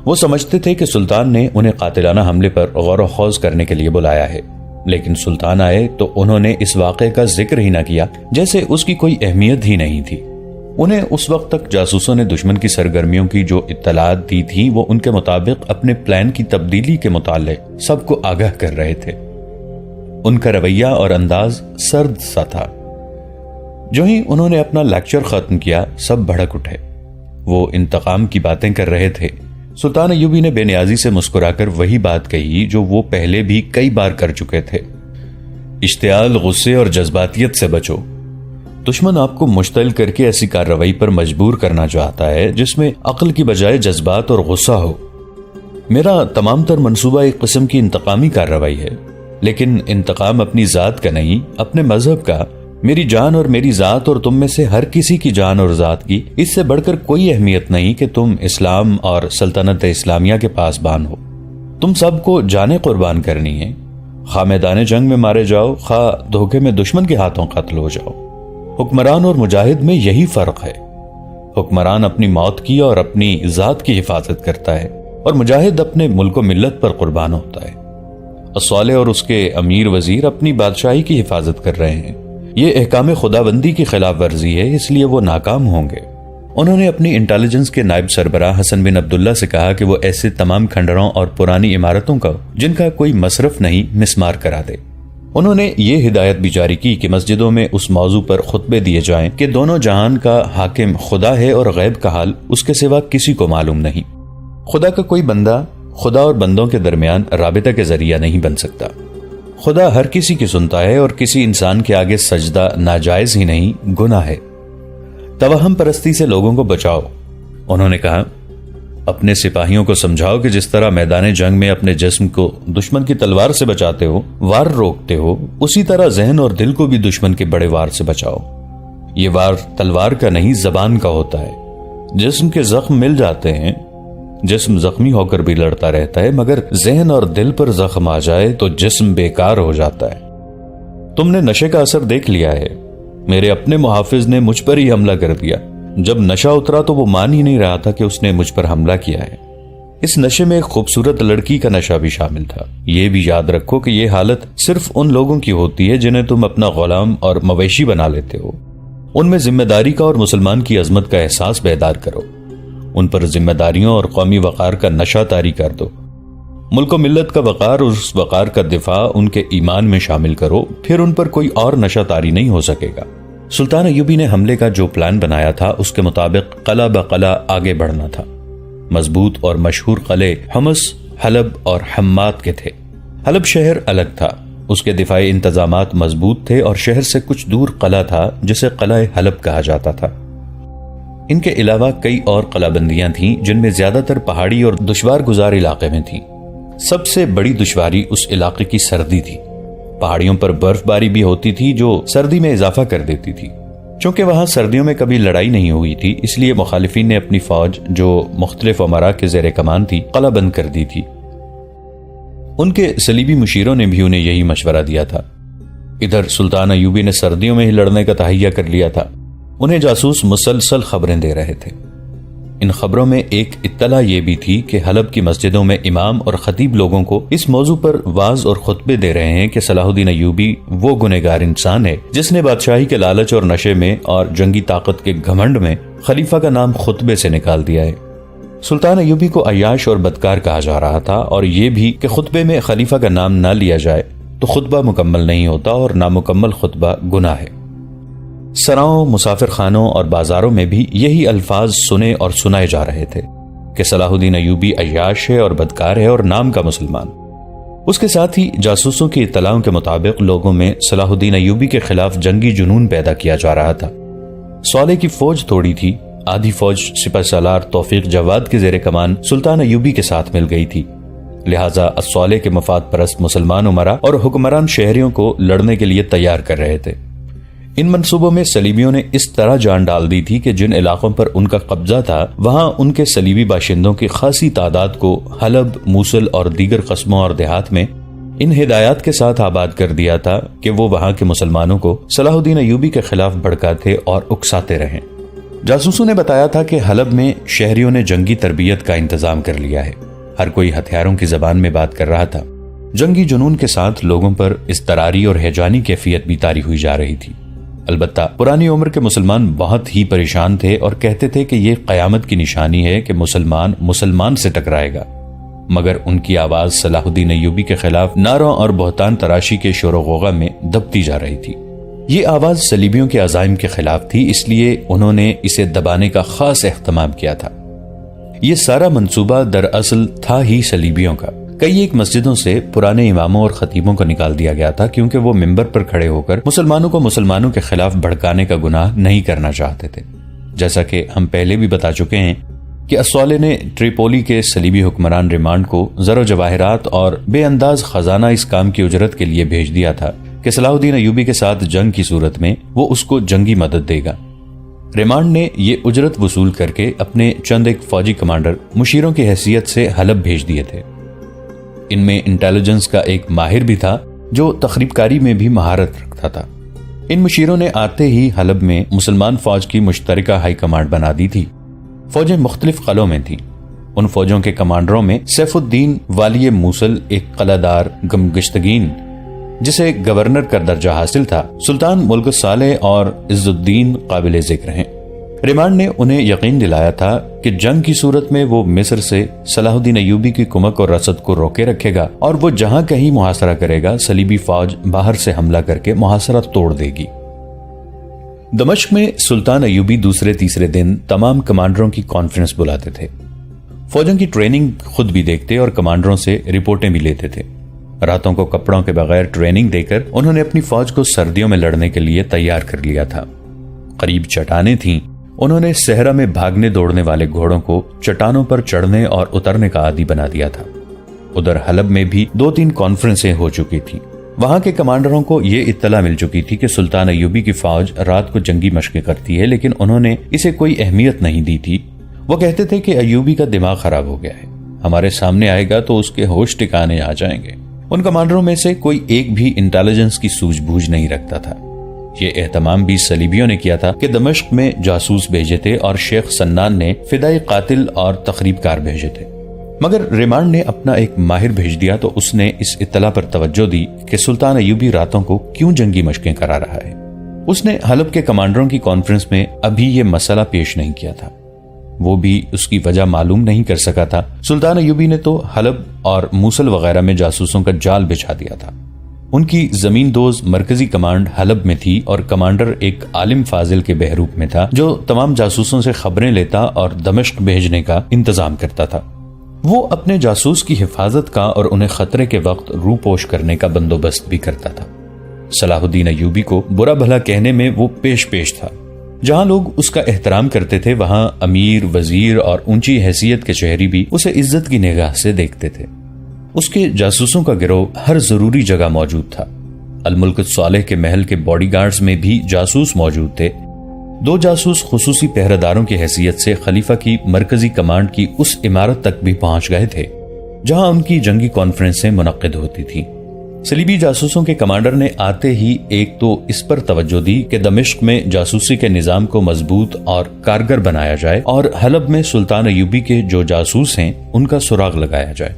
Speaker 1: وہ سمجھتے تھے کہ سلطان نے انہیں قاتلانہ حملے پر غور و خوض کرنے کے لیے بلایا ہے، لیکن سلطان آئے تو انہوں نے اس واقعے کا ذکر ہی نہ کیا، جیسے اس کی کوئی اہمیت ہی نہیں تھی۔ انہیں اس وقت تک جاسوسوں نے دشمن کی سرگرمیوں کی جو اطلاعات دی تھی وہ ان کے مطابق اپنے پلان کی تبدیلی کے متعلق سب کو آگاہ کر رہے تھے۔ ان کا رویہ اور انداز سرد سا تھا۔ جو ہی انہوں نے اپنا لیکچر ختم کیا سب بھڑک اٹھے۔ وہ انتقام کی باتیں کر رہے تھے۔ سلطان ایوبی نے بے نیازی سے مسکرا کر وہی بات کہی جو وہ پہلے بھی کئی بار کر چکے تھے، اشتعال، غصے اور جذباتیت سے بچو۔ دشمن آپ کو مشتعل کر کے ایسی کارروائی پر مجبور کرنا چاہتا ہے جس میں عقل کی بجائے جذبات اور غصہ ہو۔ میرا تمام تر منصوبہ ایک قسم کی انتقامی کارروائی ہے، لیکن انتقام اپنی ذات کا نہیں، اپنے مذہب کا۔ میری جان اور میری ذات اور تم میں سے ہر کسی کی جان اور ذات کی اس سے بڑھ کر کوئی اہمیت نہیں کہ تم اسلام اور سلطنت اسلامیہ کے پاسبان ہو۔ تم سب کو جانیں قربان کرنی ہے، خواہ میدان جنگ میں مارے جاؤ، خواہ دھوکے میں دشمن کے ہاتھوں قتل ہو جاؤ۔ حکمران اور مجاہد میں یہی فرق ہے۔ حکمران اپنی موت کی اور اپنی ذات کی حفاظت کرتا ہے، اور مجاہد اپنے ملک و ملت پر قربان ہوتا ہے۔ الصالح اور اس کے امیر وزیر اپنی بادشاہی کی حفاظت کر رہے ہیں۔ یہ احکام خداوندی کی خلاف ورزی ہے، اس لیے وہ ناکام ہوں گے۔ انہوں نے اپنی انٹیلیجنس کے نائب سربراہ حسن بن عبداللہ سے کہا کہ وہ ایسے تمام کھنڈروں اور پرانی عمارتوں کا جن کا کوئی مصرف نہیں مسمار کرا دے۔ انہوں نے یہ ہدایت بھی جاری کی کہ مسجدوں میں اس موضوع پر خطبے دیے جائیں کہ دونوں جہان کا حاکم خدا ہے اور غیب کا حال اس کے سوا کسی کو معلوم نہیں۔ خدا کا کوئی بندہ خدا اور بندوں کے درمیان رابطہ کے ذریعہ نہیں بن سکتا۔ خدا ہر کسی کی سنتا ہے اور کسی انسان کے آگے سجدہ ناجائز ہی نہیں، گناہ ہے۔ توہم پرستی سے لوگوں کو بچاؤ۔ انہوں نے کہا، اپنے سپاہیوں کو سمجھاؤ کہ جس طرح میدان جنگ میں اپنے جسم کو دشمن کی تلوار سے بچاتے ہو، وار روکتے ہو، اسی طرح ذہن اور دل کو بھی دشمن کے بڑے وار سے بچاؤ۔ یہ وار تلوار کا نہیں، زبان کا ہوتا ہے۔ جسم کے زخم مل جاتے ہیں، جسم زخمی ہو کر بھی لڑتا رہتا ہے، مگر ذہن اور دل پر زخم آ جائے تو جسم بیکار ہو جاتا ہے۔ تم نے نشے کا اثر دیکھ لیا ہے۔ میرے اپنے محافظ نے مجھ پر ہی حملہ کر دیا۔ جب نشہ اترا تو وہ مان ہی نہیں رہا تھا کہ اس نے مجھ پر حملہ کیا ہے۔ اس نشے میں ایک خوبصورت لڑکی کا نشہ بھی شامل تھا۔ یہ بھی یاد رکھو کہ یہ حالت صرف ان لوگوں کی ہوتی ہے جنہیں تم اپنا غلام اور مویشی بنا لیتے ہو۔ ان میں ذمہ داری کا اور مسلمان کی عظمت کا احساس بیدار کرو۔ ان پر ذمہ داریوں اور قومی وقار کا نشہ طاری کر دو۔ ملک و ملت کا وقار اور اس وقار کا دفاع ان کے ایمان میں شامل کرو، پھر ان پر کوئی اور نشہ طاری نہیں ہو سکے گا۔ سلطان ایوبی نے حملے کا جو پلان بنایا تھا اس کے مطابق قلعہ بقلعہ آگے بڑھنا تھا۔ مضبوط اور مشہور قلعے حمص، حلب اور حمات کے تھے۔ حلب شہر الگ تھا، اس کے دفاعی انتظامات مضبوط تھے، اور شہر سے کچھ دور قلعہ تھا جسے قلعہ حلب کہا جاتا تھا۔ ان کے علاوہ کئی اور قلعہ بندیاں تھیں جن میں زیادہ تر پہاڑی اور دشوار گزار علاقے میں تھیں۔ سب سے بڑی دشواری اس علاقے کی سردی تھی۔ پہاڑیوں پر برف باری بھی ہوتی تھی جو سردی میں اضافہ کر دیتی تھی۔ چونکہ وہاں سردیوں میں کبھی لڑائی نہیں ہوئی تھی، اس لیے مخالفین نے اپنی فوج جو مختلف امراء کے زیر کمان تھی قلعہ بند کر دی تھی۔ ان کے صلیبی مشیروں نے بھی انہیں یہی مشورہ دیا تھا۔ ادھر سلطان ایوبی نے سردیوں میں ہی لڑنے کا تہیہ کر لیا تھا۔ انہیں جاسوس مسلسل خبریں دے رہے تھے۔ ان خبروں میں ایک اطلاع یہ بھی تھی کہ حلب کی مسجدوں میں امام اور خطیب لوگوں کو اس موضوع پر واعظ اور خطبے دے رہے ہیں کہ صلاح الدین ایوبی وہ گنہگار انسان ہے جس نے بادشاہی کے لالچ اور نشے میں اور جنگی طاقت کے گھمنڈ میں خلیفہ کا نام خطبے سے نکال دیا ہے۔ سلطان ایوبی کو عیاش اور بدکار کہا جا رہا تھا، اور یہ بھی کہ خطبے میں خلیفہ کا نام نہ لیا جائے تو خطبہ مکمل نہیں ہوتا، اور نامکمل خطبہ گناہ ہے۔ سراؤں، مسافر خانوں اور بازاروں میں بھی یہی الفاظ سنے اور سنائے جا رہے تھے کہ صلاح الدین ایوبی عیاش ہے اور بدکار ہے اور نام کا مسلمان۔ اس کے ساتھ ہی جاسوسوں کی اطلاعوں کے مطابق لوگوں میں صلاح الدین ایوبی کے خلاف جنگی جنون پیدا کیا جا رہا تھا۔ صالح کی فوج تھوڑی تھی، آدھی فوج سپہ سالار توفیق جواد کے زیر کمان سلطان ایوبی کے ساتھ مل گئی تھی، لہٰذا الصالح کے مفاد پرست مسلمان امراء اور حکمران شہریوں کو لڑنے کے لیے تیار کر رہے تھے۔ ان منصوبوں میں صلیبیوں نے اس طرح جان ڈال دی تھی کہ جن علاقوں پر ان کا قبضہ تھا وہاں ان کے صلیبی باشندوں کی خاصی تعداد کو حلب، موصل اور دیگر قصبوں اور دیہات میں ان ہدایات کے ساتھ آباد کر دیا تھا کہ وہ وہاں کے مسلمانوں کو صلاح الدین ایوبی کے خلاف بھڑکاتے اور اکساتے رہیں۔ جاسوسوں نے بتایا تھا کہ حلب میں شہریوں نے جنگی تربیت کا انتظام کر لیا ہے، ہر کوئی ہتھیاروں کی زبان میں بات کر رہا تھا۔ جنگی جنون کے ساتھ لوگوں پر اضطراری اور ہیجانی کیفیت بھی طاری ہوئی جا رہی تھی۔ البتہ پرانی عمر کے مسلمان بہت ہی پریشان تھے اور کہتے تھے کہ یہ قیامت کی نشانی ہے کہ مسلمان سے ٹکرائے گا، مگر ان کی آواز صلاح الدین ایوبی کے خلاف نعروں اور بہتان تراشی کے شور و غوغا میں دبتی جا رہی تھی۔ یہ آواز صلیبیوں کے عزائم کے خلاف تھی، اس لیے انہوں نے اسے دبانے کا خاص اہتمام کیا تھا۔ یہ سارا منصوبہ دراصل تھا ہی صلیبیوں کا۔ کئی ایک مسجدوں سے پرانے اماموں اور خطیبوں کو نکال دیا گیا تھا کیونکہ وہ ممبر پر کھڑے ہو کر مسلمانوں کو مسلمانوں کے خلاف بھڑکانے کا گناہ نہیں کرنا چاہتے تھے۔ جیسا کہ ہم پہلے بھی بتا چکے ہیں کہ الصالح نے ٹریپولی کے صلیبی حکمران ریمانڈ کو زر و جواہرات اور بے انداز خزانہ اس کام کی اجرت کے لیے بھیج دیا تھا کہ صلاح الدین ایوبی کے ساتھ جنگ کی صورت میں وہ اس کو جنگی مدد دے گا۔ ریمانڈ نے یہ اجرت وصول کر کے اپنے چند ایک فوجی کمانڈر مشیروں کی حیثیت سے حلب بھیج دیے تھے۔ ان میں انٹیلیجنس کا ایک ماہر بھی تھا جو تخریب کاری میں بھی مہارت رکھتا تھا۔ ان مشیروں نے آتے ہی حلب میں مسلمان فوج کی مشترکہ ہائی کمانڈ بنا دی تھی۔ فوجیں مختلف قلعوں میں تھیں۔ ان فوجوں کے کمانڈروں میں سیف الدین والی موصل، ایک قلعہ دار گمگشتگین جسے گورنر کا درجہ حاصل تھا، سلطان ملک صالح اور عز الدین قابل ذکر ہیں۔ ریمانڈ نے انہیں یقین دلایا تھا کہ جنگ کی صورت میں وہ مصر سے صلاح الدین ایوبی کی کمک اور رسد کو روکے رکھے گا، اور وہ جہاں کہیں محاصرہ کرے گا صلیبی فوج باہر سے حملہ کر کے محاصرہ توڑ دے گی۔ دمشق میں سلطان ایوبی دوسرے تیسرے دن تمام کمانڈروں کی کانفرنس بلاتے تھے۔ فوجوں کی ٹریننگ خود بھی دیکھتے اور کمانڈروں سے رپورٹیں بھی لیتے تھے۔ راتوں کو کپڑوں کے بغیر ٹریننگ دے کر انہوں نے اپنی فوج کو سردیوں میں لڑنے کے لیے تیار کر لیا تھا۔ قریب چٹانیں تھیں، انہوں نے صحرا میں بھاگنے دوڑنے والے گھوڑوں کو چٹانوں پر چڑھنے اور اترنے کا عادی بنا دیا تھا۔ ادھر حلب میں بھی 2-3 کانفرنسیں ہو چکی تھی۔ وہاں کے کمانڈروں کو یہ اطلاع مل چکی تھی کہ سلطان ایوبی کی فوج رات کو جنگی مشقیں کرتی ہے، لیکن انہوں نے اسے کوئی اہمیت نہیں دی تھی۔ وہ کہتے تھے کہ ایوبی کا دماغ خراب ہو گیا ہے، ہمارے سامنے آئے گا تو اس کے ہوش ٹکانے آ جائیں گے۔ ان کمانڈروں میں سے کوئی ایک بھی انٹیلیجنس کی سوجھ بوجھ نہیں رکھتا تھا۔ یہ اہتمام بھی صلیبیوں نے کیا تھا کہ دمشق میں جاسوس بھیجے تھے اور شیخ سنان نے فدائی قاتل اور تخریب کار بھیجے تھے۔ مگر ریمانڈ نے اپنا ایک ماہر بھیج دیا تو اس نے اس اطلاع پر توجہ دی کہ سلطان ایوبی راتوں کو کیوں جنگی مشقیں کرا رہا ہے۔ اس نے حلب کے کمانڈروں کی کانفرنس میں ابھی یہ مسئلہ پیش نہیں کیا تھا، وہ بھی اس کی وجہ معلوم نہیں کر سکا تھا۔ سلطان ایوبی نے تو حلب اور موصل وغیرہ میں جاسوسوں کا جال بچھا دیا تھا۔ ان کی زمین دوز مرکزی کمانڈ حلب میں تھی اور کمانڈر ایک عالم فاضل کے بہروپ میں تھا جو تمام جاسوسوں سے خبریں لیتا اور دمشق بھیجنے کا انتظام کرتا تھا۔ وہ اپنے جاسوس کی حفاظت کا اور انہیں خطرے کے وقت روپوش کرنے کا بندوبست بھی کرتا تھا۔ صلاح الدین ایوبی کو برا بھلا کہنے میں وہ پیش تھا۔ جہاں لوگ اس کا احترام کرتے تھے وہاں امیر، وزیر اور اونچی حیثیت کے شہری بھی اسے عزت کی نگاہ سے دیکھتے تھے۔ اس کے جاسوسوں کا گروہ ہر ضروری جگہ موجود تھا۔ الملک صالح کے محل کے باڈی گارڈز میں بھی جاسوس موجود تھے۔ 2 جاسوس خصوصی پہرہ داروں کی حیثیت سے خلیفہ کی مرکزی کمانڈ کی اس عمارت تک بھی پہنچ گئے تھے جہاں ان کی جنگی کانفرنسیں منعقد ہوتی تھیں۔ صلیبی جاسوسوں کے کمانڈر نے آتے ہی ایک تو اس پر توجہ دی کہ دمشق میں جاسوسی کے نظام کو مضبوط اور کارگر بنایا جائے اور حلب میں سلطان ایوبی کے جو جاسوس ہیں ان کا سراغ لگایا جائے۔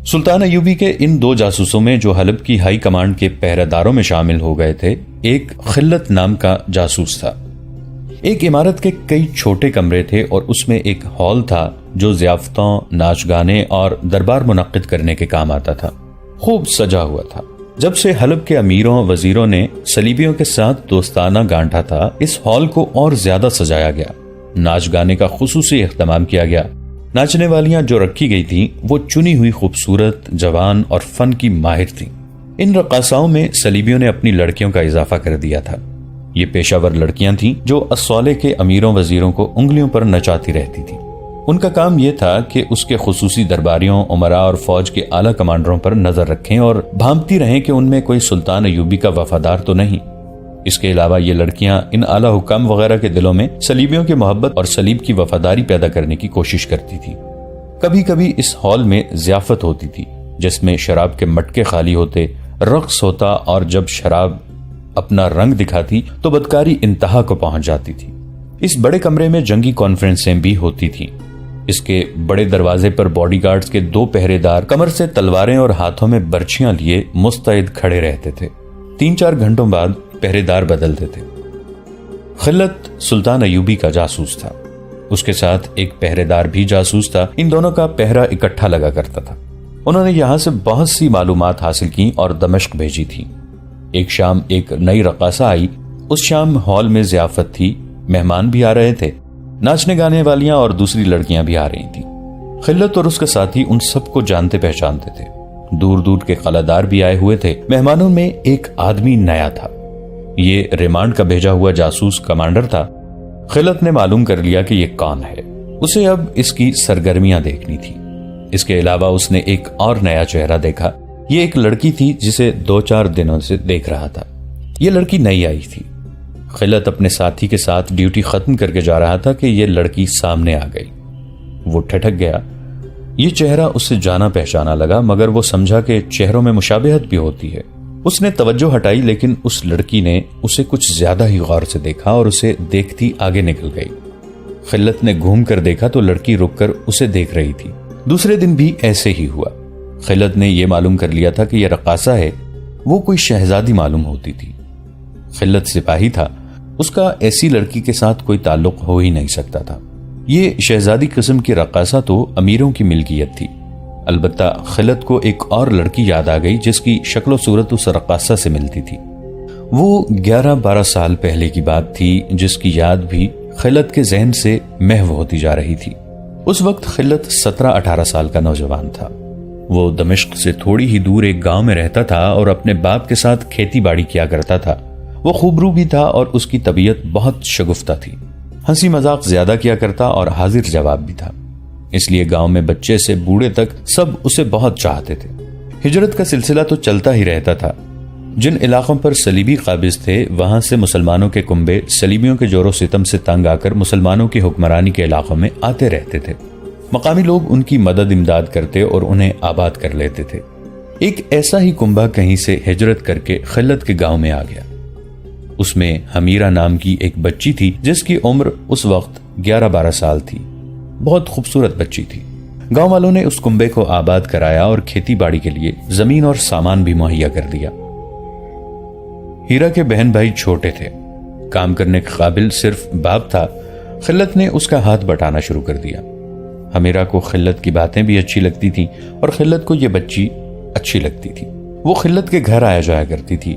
Speaker 1: سلطان ایوبی کے ان 2 جاسوسوں میں جو حلب کی ہائی کمانڈ کے پہرہ داروں میں شامل ہو گئے تھے، ایک خلت نام کا جاسوس تھا۔ ایک عمارت کے کئی چھوٹے کمرے تھے اور اس میں ایک ہال تھا جو ضیافتوں، ناچ گانے اور دربار منعقد کرنے کے کام آتا تھا۔ خوب سجا ہوا تھا۔ جب سے حلب کے امیروں وزیروں نے صلیبیوں کے ساتھ دوستانہ گانٹھا تھا، اس ہال کو اور زیادہ سجایا گیا۔ ناچ گانے کا خصوصی اہتمام کیا گیا۔ ناچنے والیاں جو رکھی گئی تھیں وہ چنی ہوئی خوبصورت، جوان اور فن کی ماہر تھیں۔ ان رقاصاؤں میں صلیبیوں نے اپنی لڑکیوں کا اضافہ کر دیا تھا۔ یہ پیشہ ور لڑکیاں تھیں جو الصالح کے امیروں وزیروں کو انگلیوں پر نچاتی رہتی تھیں۔ ان کا کام یہ تھا کہ اس کے خصوصی درباریوں، امراء اور فوج کے اعلیٰ کمانڈروں پر نظر رکھیں اور بھانپتی رہیں کہ ان میں کوئی سلطان ایوبی کا وفادار تو نہیں۔ اس کے علاوہ یہ لڑکیاں ان اعلیٰ حکام وغیرہ کے دلوں میں صلیبیوں کی محبت اور صلیب کی وفاداری پیدا کرنے کی کوشش کرتی تھی۔ کبھی کبھی اس ہال میں ضیافت ہوتی تھی جس میں شراب کے مٹکے خالی ہوتے، رقص ہوتا اور جب شراب اپنا رنگ دکھاتی تو بدکاری انتہا کو پہنچ جاتی تھی۔ اس بڑے کمرے میں جنگی کانفرنسیں بھی ہوتی تھیں۔ اس کے بڑے دروازے پر باڈی گارڈز کے 2 پہرے دار کمر سے تلواریں اور ہاتھوں میں برچیاں لیے مستعد کھڑے رہتے تھے۔ 3-4 گھنٹوں بعد پہرے دار بدلتے تھے۔ خلت سلطان ایوبی کا جاسوس تھا، اس کے ساتھ ایک پہرے دار بھی جاسوس تھا۔ ان دونوں کا پہرا اکٹھا لگا کرتا تھا۔ انہوں نے یہاں سے بہت سی معلومات حاصل کی اور دمشق بھیجی تھی۔ ایک شام ایک نئی رقاصہ آئی۔ اس شام ہال میں ضیافت تھی، مہمان بھی آ رہے تھے، ناچنے گانے والیاں اور دوسری لڑکیاں بھی آ رہی تھیں۔ خلت اور اس کے ساتھی ان سب کو جانتے پہچانتے تھے۔ دور دور کے قلعہ دار بھی آئے ہوئے تھے۔ مہمانوں میں ایک آدمی نیا تھا، یہ ریمانڈ کا بھیجا ہوا جاسوس کمانڈر تھا۔ خلت نے معلوم کر لیا کہ یہ کون ہے۔ اسے اب اس کی سرگرمیاں دیکھنی تھی۔ اس کے علاوہ اس نے ایک اور نیا چہرہ دیکھا۔ یہ ایک لڑکی تھی جسے 2-4 دنوں سے دیکھ رہا تھا۔ یہ لڑکی نئی آئی تھی۔ خلت اپنے ساتھی کے ساتھ ڈیوٹی ختم کر کے جا رہا تھا کہ یہ لڑکی سامنے آ گئی۔ وہ ٹھٹک گیا۔ یہ چہرہ اس سے جانا پہچانا لگا، مگر وہ سمجھا کہ چہروں میں مشابہت بھی ہوتی ہے۔ اس نے توجہ ہٹائی لیکن اس لڑکی نے اسے کچھ زیادہ ہی غور سے دیکھا اور اسے دیکھتی آگے نکل گئی۔ خلت نے گھوم کر دیکھا تو لڑکی رک کر اسے دیکھ رہی تھی۔ دوسرے دن بھی ایسے ہی ہوا۔ خلت نے یہ معلوم کر لیا تھا کہ یہ رقاصہ ہے، وہ کوئی شہزادی معلوم ہوتی تھی۔ خلت سپاہی تھا، اس کا ایسی لڑکی کے ساتھ کوئی تعلق ہو ہی نہیں سکتا تھا۔ یہ شہزادی قسم کی رقاصہ تو امیروں کی ملکیت تھی۔ البتہ خلت کو ایک اور لڑکی یاد آ گئی جس کی شکل و صورت اس رقاصہ سے ملتی تھی۔ وہ 11-12 سال پہلے کی بات تھی جس کی یاد بھی خلت کے ذہن سے محو ہوتی جا رہی تھی۔ اس وقت خلت 17-18 سال کا نوجوان تھا۔ وہ دمشق سے تھوڑی ہی دور ایک گاؤں میں رہتا تھا اور اپنے باپ کے ساتھ کھیتی باڑی کیا کرتا تھا۔ وہ خوبرو بھی تھا اور اس کی طبیعت بہت شگفتہ تھی۔ ہنسی مذاق زیادہ کیا کرتا اور حاضر جواب بھی تھا، اس لیے گاؤں میں بچے سے بوڑھے تک سب اسے بہت چاہتے تھے۔ ہجرت کا سلسلہ تو چلتا ہی رہتا تھا۔ جن علاقوں پر صلیبی قابض تھے وہاں سے مسلمانوں کے کنبے صلیبیوں کے جور و ستم سے تنگ آ کر مسلمانوں کی حکمرانی کے علاقوں میں آتے رہتے تھے۔ مقامی لوگ ان کی مدد امداد کرتے اور انہیں آباد کر لیتے تھے۔ ایک ایسا ہی کنبہ کہیں سے ہجرت کر کے خلت کے گاؤں میں آ گیا۔ اس میں حمیرہ نام کی ایک بچی تھی جس کی عمر اس وقت 11-12 سال تھی۔ بہت خوبصورت بچی تھی۔ گاؤں والوں نے اس کنبے کو آباد کرایا اور کھیتی باڑی کے لیے زمین اور سامان بھی مہیا کر دیا۔ ہیرا کے بہن بھائی چھوٹے تھے، کام کرنے کے قابل صرف باپ تھا۔ خلت نے اس کا ہاتھ بٹانا شروع کر دیا۔ حمیرہ کو خلت کی باتیں بھی اچھی لگتی تھی اور خلت کو یہ بچی اچھی لگتی تھی۔ وہ خلت کے گھر آیا جایا کرتی تھی۔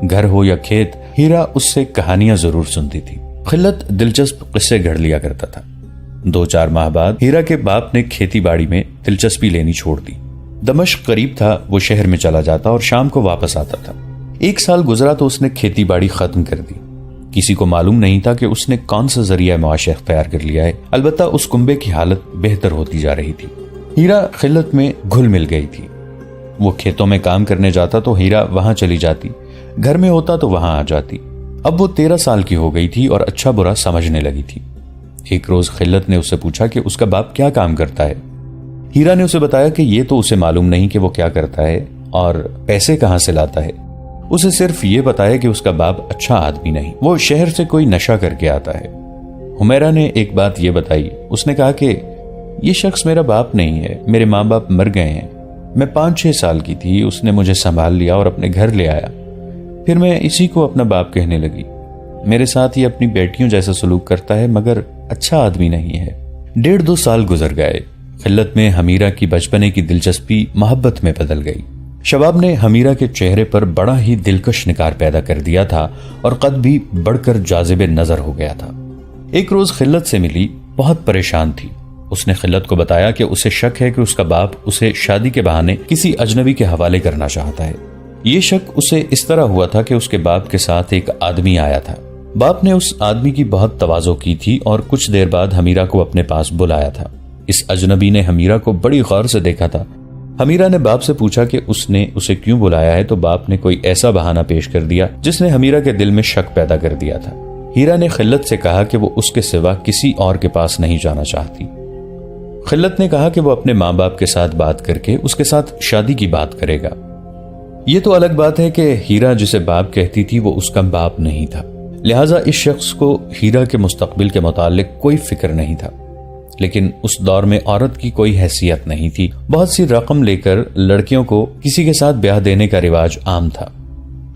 Speaker 1: گھر ہو یا کھیت، ہیرا اس سے کہانیاں ضرور سنتی تھی۔ خلت دلچسپ قصے گھڑ لیا کرتا تھا۔ 2-4 ماہ بعد ہیرا کے باپ نے کھیتی باڑی میں دلچسپی لینی چھوڑ دی۔ دمشق قریب تھا، وہ شہر میں چلا جاتا اور شام کو واپس آتا تھا۔ 1 سال گزرا تو اس نے کھیتی باڑی ختم کر دی۔ کسی کو معلوم نہیں تھا کہ اس نے کون سا ذریعہ معاش اختیار کر لیا ہے، البتہ اس کنبے کی حالت بہتر ہوتی جا رہی تھی۔ ہیرا خلت میں گھل مل گئی تھی۔ وہ کھیتوں میں کام کرنے جاتا تو ہیرا وہاں چلی جاتی، گھر میں ہوتا تو وہاں آ جاتی۔ اب وہ 13 سال کی ہو گئی تھی اور اچھا برا سمجھنے لگی تھی۔ ایک روز خلت نے اس سے پوچھا کہ اس کا باپ کیا کام کرتا ہے۔ ہیرا نے اسے بتایا کہ یہ تو اسے معلوم نہیں کہ وہ کیا کرتا ہے اور پیسے کہاں سے لاتا ہے۔ اسے صرف یہ بتایا کہ اس کا باپ اچھا آدمی نہیں، وہ شہر سے کوئی نشہ کر کے آتا ہے۔ حمیرہ نے ایک بات یہ بتائی، اس نے کہا کہ یہ شخص میرا باپ نہیں ہے، میرے ماں باپ مر گئے ہیں۔ میں 5-6 سال کی تھی، اس نے مجھے سنبھال لیا اور اپنے گھر لے آیا، پھر میں اسی کو اپنا باپ کہنے لگی۔ میرے ساتھ یہ اپنی بیٹیوں جیسا سلوک کرتا ہے مگر اچھا آدمی نہیں ہے۔ 1.5-2 سال گزر گئے۔ خلت میں حمیرہ کی بچپنے کی دلچسپی محبت میں بدل گئی۔ شباب نے حمیرہ کے چہرے پر بڑا ہی دلکش نکار پیدا کر دیا تھا اور قد بھی بڑھ کر جاذب نظر ہو گیا تھا۔ ایک روز خلت سے ملی، بہت پریشان تھی۔ اس نے خلت کو بتایا کہ اسے شک ہے کہ اس کا باپ اسے شادی کے بہانے کسی اجنبی کے حوالے کرنا چاہتا ہے۔ یہ شک اسے اس طرح ہوا تھا کہ اس کے باپ کے ساتھ ایک آدمی آیا تھا۔ باپ نے اس آدمی کی بہت تواضع کی تھی اور کچھ دیر بعد حمیرہ کو اپنے پاس بلایا تھا۔ اس اجنبی نے حمیرہ کو بڑی غور سے دیکھا تھا۔ حمیرہ نے باپ سے پوچھا کہ اس نے اسے کیوں بلایا ہے تو باپ نے کوئی ایسا بہانہ پیش کر دیا جس نے حمیرہ کے دل میں شک پیدا کر دیا تھا۔ ہیرا نے خلت سے کہا کہ وہ اس کے سوا کسی اور کے پاس نہیں جانا چاہتی۔ خلت نے کہا کہ وہ اپنے ماں باپ کے ساتھ بات کر کے اس کے ساتھ شادی کی بات کرے گا۔ یہ تو الگ بات ہے کہ ہیرا جسے باپ کہتی تھی وہ اس کا باپ نہیں تھا، لہٰذا اس شخص کو ہیرا کے مستقبل کے متعلق کوئی فکر نہیں تھا۔ لیکن اس دور میں عورت کی کوئی حیثیت نہیں تھی۔ بہت سی رقم لے کر لڑکیوں کو کسی کے ساتھ بیاہ دینے کا رواج عام تھا۔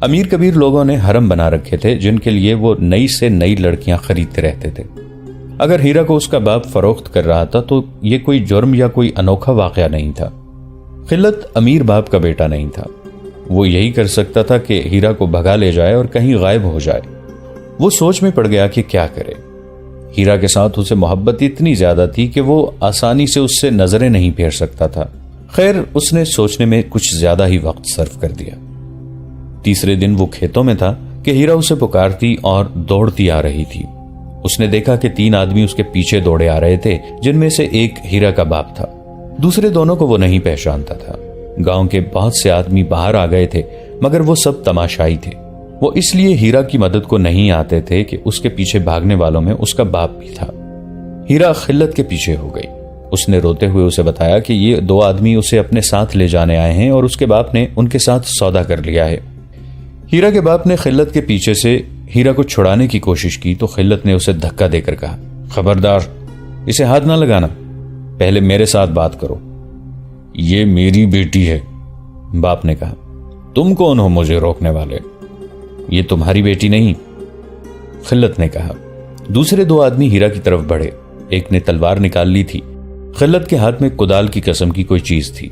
Speaker 1: امیر کبیر لوگوں نے حرم بنا رکھے تھے جن کے لیے وہ نئی سے نئی لڑکیاں خریدتے رہتے تھے۔ اگر ہیرا کو اس کا باپ فروخت کر رہا تھا تو یہ کوئی جرم یا کوئی انوکھا واقعہ نہیں تھا۔ خلت امیر باپ کا بیٹا نہیں تھا، وہ یہی کر سکتا تھا کہ ہیرا کو بھگا لے جائے اور کہیں غائب ہو جائے۔ وہ سوچ میں پڑ گیا کہ کیا کرے۔ ہیرا کے ساتھ اسے محبت اتنی زیادہ تھی کہ وہ آسانی سے اس سے نظریں نہیں پھیر سکتا تھا۔ خیر، اس نے سوچنے میں کچھ زیادہ ہی وقت صرف کر دیا۔ تیسرے دن وہ کھیتوں میں تھا کہ ہیرا اسے پکارتی اور دوڑتی آ رہی تھی۔ اس نے دیکھا کہ 3 آدمی اس کے پیچھے دوڑے آ رہے تھے، جن میں سے ایک ہیرا کا باپ تھا، دوسرے دونوں کو وہ نہیں پہچانتا تھا۔ گاؤں کے بہت سے آدمی باہر آ گئے تھے مگر وہ سب تماشائی تھے۔ وہ اس لیے ہیرا کی مدد کو نہیں آتے تھے کہ اس کے پیچھے بھاگنے والوں میں اس کا باپ بھی تھا۔ ہیرا خلت کے پیچھے ہو گئی۔ اس نے روتے ہوئے اسے بتایا کہ یہ 2 آدمی اسے اپنے ساتھ لے جانے آئے ہیں اور اس کے باپ نے ان کے ساتھ سودا کر لیا ہے۔ ہیرا کے باپ نے خلت کے پیچھے سے ہیرا کو چھڑانے کی کوشش کی تو خلت نے اسے دھکا دے کر کہا، خبردار، اسے ہاتھ نہ لگانا، پہلے میرے ساتھ بات کرو۔ یہ میری بیٹی ہے، باپ نے کہا، تم کون ہو مجھے روکنے والے؟ یہ تمہاری بیٹی نہیں، خلت نے کہا۔ دوسرے دو آدمی ہیرا کی طرف بڑھے، ایک نے تلوار نکال لی تھی، خلت کے ہاتھ میں کدال کی قسم کی کوئی چیز تھی،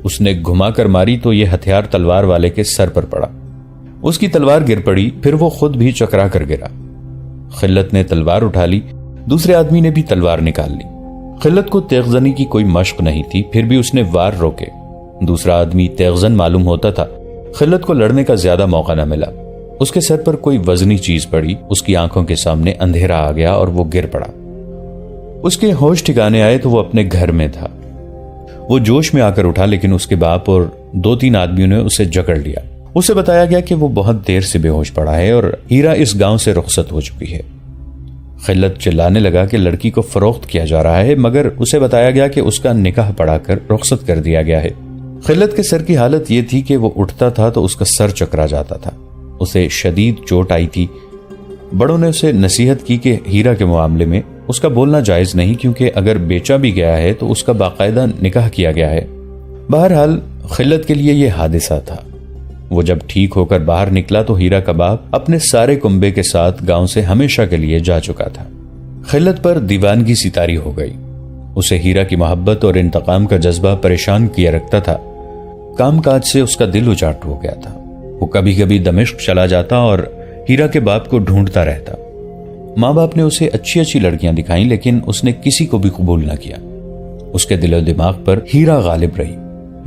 Speaker 1: اس نے گھما کر ماری تو یہ ہتھیار تلوار والے کے سر پر پڑا، اس کی تلوار گر پڑی، پھر وہ خود بھی چکرا کر گرا۔ خلت نے تلوار اٹھا لی، دوسرے آدمی نے بھی تلوار نکال لی۔ خلت کو تیغزنی کی کوئی مشق نہیں تھی، پھر بھی اس نے وار روکے۔ دوسرا آدمی تیغزن معلوم ہوتا تھا، خلت کو لڑنے کا زیادہ موقع نہ ملا، اس کے سر پر کوئی وزنی چیز پڑی، اس کی آنکھوں کے سامنے اندھیرا آ گیا اور وہ گر پڑا۔ اس کے ہوش ٹھکانے آئے تو وہ اپنے گھر میں تھا۔ وہ جوش میں آ کر اٹھا، لیکن اس کے باپ اور 2-3 آدمیوں نے اسے جکڑ لیا۔ اسے بتایا گیا کہ وہ بہت دیر سے بے ہوش پڑا ہے اور ہیرا اس گاؤں سے رخصت ہو چکی ہے۔ خلت چلانے لگا کہ لڑکی کو فروخت کیا جا رہا ہے، مگر اسے بتایا گیا کہ اس کا نکاح پڑھا کر رخصت کر دیا گیا ہے۔ خلت کے سر کی حالت یہ تھی کہ وہ اٹھتا تھا تو اس کا سر چکرا جاتا تھا، اسے شدید چوٹ آئی تھی۔ بڑوں نے اسے نصیحت کی کہ ہیرا کے معاملے میں اس کا بولنا جائز نہیں، کیونکہ اگر بیچا بھی گیا ہے تو اس کا باقاعدہ نکاح کیا گیا ہے۔ بہرحال خلت کے لیے یہ حادثہ تھا۔ وہ جب ٹھیک ہو کر باہر نکلا تو ہیرا کا باپ اپنے سارے کنبے کے ساتھ گاؤں سے ہمیشہ کے لیے جا چکا تھا۔ خلت پر دیوانگی سی طاری ہو گئی، اسے ہیرا کی محبت اور انتقام کا جذبہ پریشان کیا رکھتا تھا۔ کام کاج سے اس کا دل اچاٹ ہو گیا تھا، وہ کبھی کبھی دمشق چلا جاتا اور ہیرا کے باپ کو ڈھونڈتا رہتا۔ ماں باپ نے اسے اچھی اچھی لڑکیاں دکھائیں، لیکن اس نے کسی کو بھی قبول نہ کیا۔ اس کے دل و دماغ پر ہیرا غالب رہی۔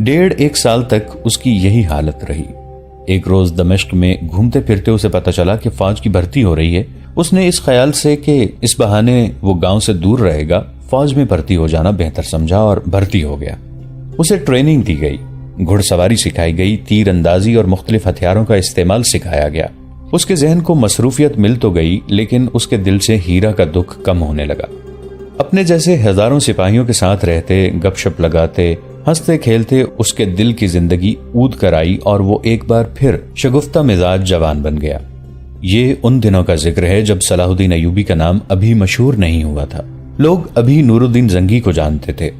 Speaker 1: 1.5 سال تک اس کی یہی حالت رہی۔ ایک روز دمشق میں گھومتے پھرتے اسے پتہ چلا کہ فوج کی بھرتی ہو رہی ہے۔ اس نے اس خیال سے کہ اس بہانے وہ گاؤں سے دور رہے گا، فوج میں بھرتی ہو جانا بہتر سمجھا اور بھرتی ہو گیا۔ اسے ٹریننگ دی گئی، گھڑ سواری سکھائی گئی، تیر اندازی اور مختلف ہتھیاروں کا استعمال سکھایا گیا۔ اس کے ذہن کو مصروفیت مل تو گئی، لیکن اس کے دل سے ہیرا کا دکھ کم ہونے لگا۔ اپنے جیسے ہزاروں سپاہیوں کے ساتھ رہتے، گپ شپ لگاتے، ہنستے کھیلتے اس کے دل کی زندگی اود کر آئی اور وہ ایک بار پھر شگفتہ مزاج جوان بن گیا۔ یہ ان دنوں کا ذکر ہے جب صلاح الدین ایوبی کا نام ابھی مشہور نہیں ہوا تھا، لوگ ابھی نور الدین زنگی کو جانتے تھے۔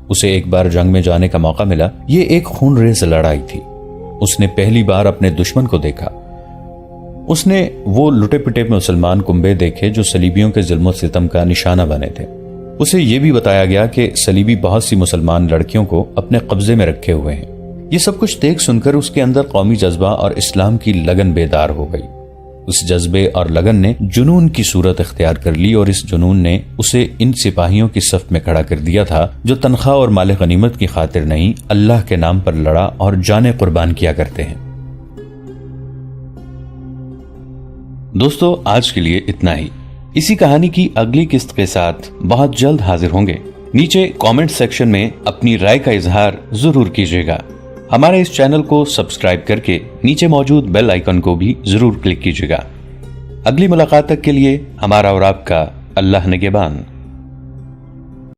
Speaker 1: اسے ایک بار جنگ میں جانے کا موقع ملا، یہ ایک خون ریز لڑائی تھی۔ اس نے پہلی بار اپنے دشمن کو دیکھا، اس نے وہ لٹے پٹے مسلمان کنبے دیکھے جو صلیبیوں کے ظلم و ستم کا نشانہ بنے تھے۔ اسے یہ بھی بتایا گیا کہ صلیبی بہت سی مسلمان لڑکیوں کو اپنے قبضے میں رکھے ہوئے ہیں۔ یہ سب کچھ دیکھ سن کر اس کے اندر قومی جذبہ اور اسلام کی لگن بیدار ہو گئی۔ اس جذبے اور لگن نے جنون کی صورت اختیار کر لی، اور اس جنون نے اسے ان سپاہیوں کی صف میں کھڑا کر دیا تھا جو تنخواہ اور مال غنیمت کی خاطر نہیں، اللہ کے نام پر لڑا اور جانیں قربان کیا کرتے ہیں۔ دوستو، آج کے لیے اتنا ہی۔ اسی کہانی کی اگلی قسط کے ساتھ بہت جلد حاضر ہوں گے۔ نیچے کامنٹ سیکشن میں اپنی رائے کا اظہار ضرور کیجیے گا۔ ہمارے اس چینل کو سبسکرائب کر کے نیچے موجود بیل آئیکن کو بھی ضرور کلک کیجیے گا۔ اگلی ملاقات تک کے لیے ہمارا اور آپ کا اللہ نگہبان۔